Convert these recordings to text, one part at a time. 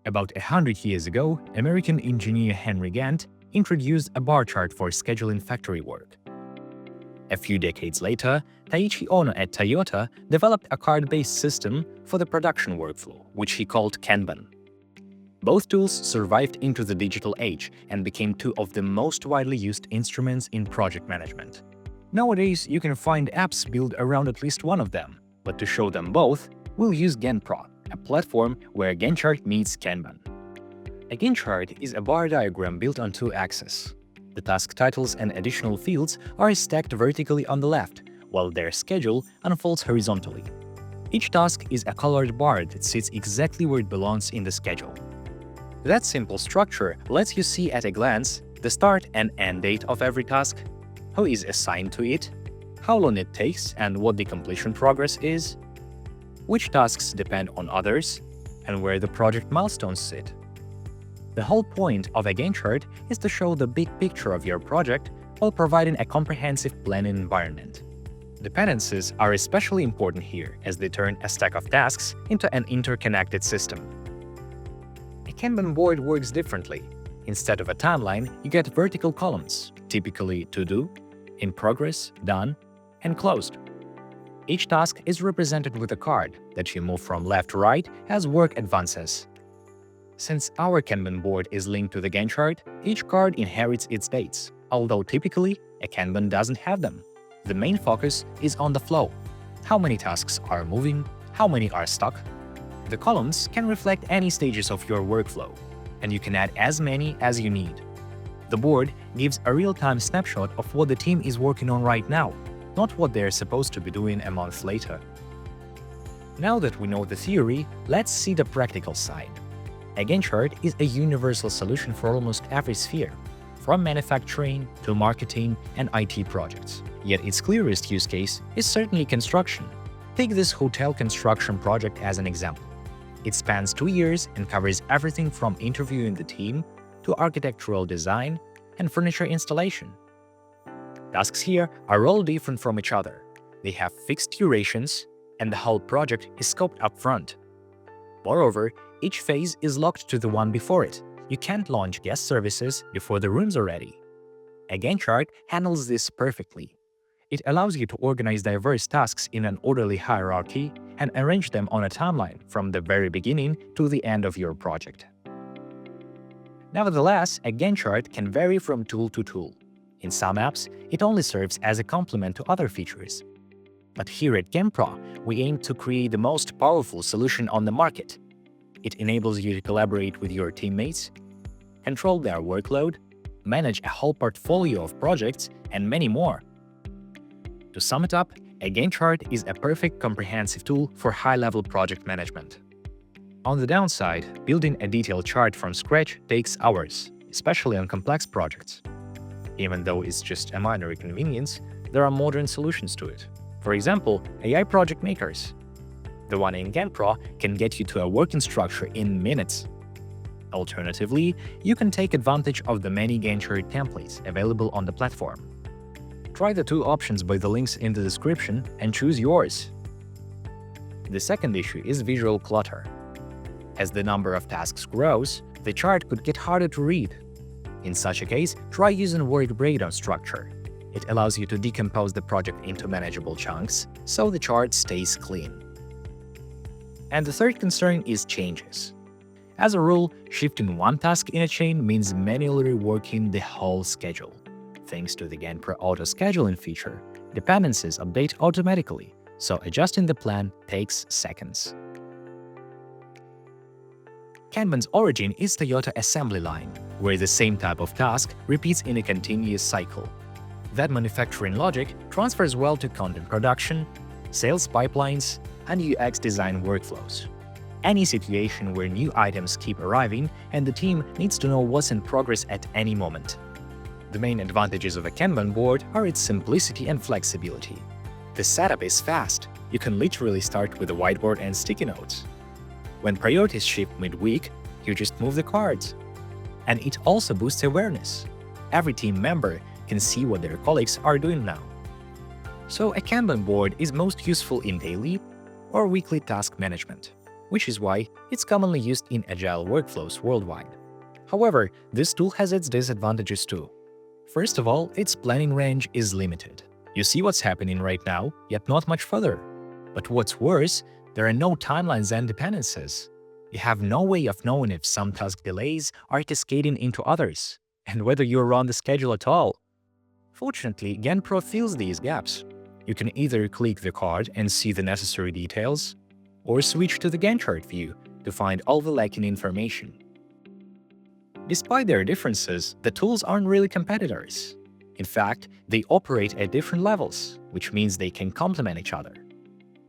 About 100 years ago, American engineer Henry Gantt introduced a bar chart for scheduling factory work. A few decades later, Taiichi Ono at Toyota developed a card-based system for the production workflow, which he called Kanban. Both tools survived into the digital age and became two of the most widely used instruments in project management. Nowadays, you can find apps built around at least one of them, but to show them both, we'll use GanttPRO, a platform where Gantt chart meets Kanban. A Gantt chart is a bar diagram built on two axes. The task titles and additional fields are stacked vertically on the left, while their schedule unfolds horizontally. Each task is a colored bar that sits exactly where it belongs in the schedule. That simple structure lets you see at a glance the start and end date of every task, who is assigned to it, how long it takes and what the completion progress is, which tasks depend on others, and where the project milestones sit. The whole point of a Gantt chart is to show the big picture of your project while providing a comprehensive planning environment. Dependencies are especially important here as they turn a stack of tasks into an interconnected system. A Kanban board works differently. Instead of a timeline, you get vertical columns, typically to do, in progress, done, and closed. Each task is represented with a card that you move from left to right as work advances. Since our Kanban board is linked to the Gantt chart, each card inherits its dates, although typically a Kanban doesn't have them. The main focus is on the flow. How many tasks are moving, how many are stuck. The columns can reflect any stages of your workflow, and you can add as many as you need. The board gives a real-time snapshot of what the team is working on right now, not what they're supposed to be doing a month later. Now that we know the theory, let's see the practical side. A Gantt chart is a universal solution for almost every sphere, from manufacturing to marketing and IT projects. Yet its clearest use case is certainly construction. Take this hotel construction project as an example. It spans 2 years and covers everything from interviewing the team to architectural design and furniture installation. Tasks here are all different from each other. They have fixed durations, and the whole project is scoped up front. Moreover, each phase is locked to the one before it. You can't launch guest services before the rooms are ready. A Gantt chart handles this perfectly. It allows you to organize diverse tasks in an orderly hierarchy and arrange them on a timeline from the very beginning to the end of your project. Nevertheless, a Gantt chart can vary from tool to tool. In some apps, it only serves as a complement to other features. But here at GanttPRO, we aim to create the most powerful solution on the market. It enables you to collaborate with your teammates, control their workload, manage a whole portfolio of projects, and many more. To sum it up, a Gantt chart is a perfect comprehensive tool for high-level project management. On the downside, building a detailed chart from scratch takes hours, especially on complex projects. Even though it's just a minor inconvenience, there are modern solutions to it. For example, AI project makers. The one in GanttPRO can get you to a working structure in minutes. Alternatively, you can take advantage of the many Gantt chart templates available on the platform. Try the two options by the links in the description and choose yours. The second issue is visual clutter. As the number of tasks grows, the chart could get harder to read. In such a case, try using word breakdown structure. It allows you to decompose the project into manageable chunks, so the chart stays clean. And the third concern is changes. As a rule, shifting one task in a chain means manually reworking the whole schedule. Thanks to the GanttPRO auto-scheduling feature, dependencies update automatically, so adjusting the plan takes seconds. Kanban's origin is Toyota assembly line, where the same type of task repeats in a continuous cycle. That manufacturing logic transfers well to content production, sales pipelines, and UX design workflows. Any situation where new items keep arriving and the team needs to know what's in progress at any moment. The main advantages of a Kanban board are its simplicity and flexibility. The setup is fast. You can literally start with a whiteboard and sticky notes. When priorities shift mid-week, you just move the cards. And it also boosts awareness. Every team member can see what their colleagues are doing now. So a Kanban board is most useful in daily or weekly task management. which is why it's commonly used in agile workflows worldwide. However, this tool has its disadvantages too. First of all, its planning range is limited. You see what's happening right now, yet not much further. But what's worse, there are no timelines and dependencies. You have no way of knowing if some task delays are cascading into others, and whether you're on the schedule at all. Fortunately, GanttPRO fills these gaps. You can either click the card and see the necessary details, or switch to the Gantt chart view to find all the lacking information. Despite their differences, the tools aren't really competitors. In fact, they operate at different levels, which means they can complement each other.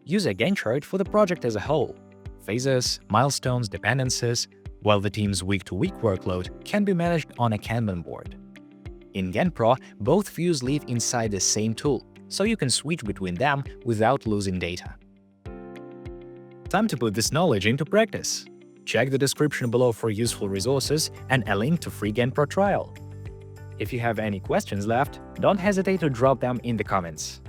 Use a Gantt chart for the project as a whole. Phases, milestones, dependencies, while the team's week-to-week workload can be managed on a Kanban board. In GanttPRO, both views live inside the same tool, so you can switch between them without losing data. Time to put this knowledge into practice. Check the description below for useful resources and a link to free GanttPRO trial. If you have any questions left, don't hesitate to drop them in the comments.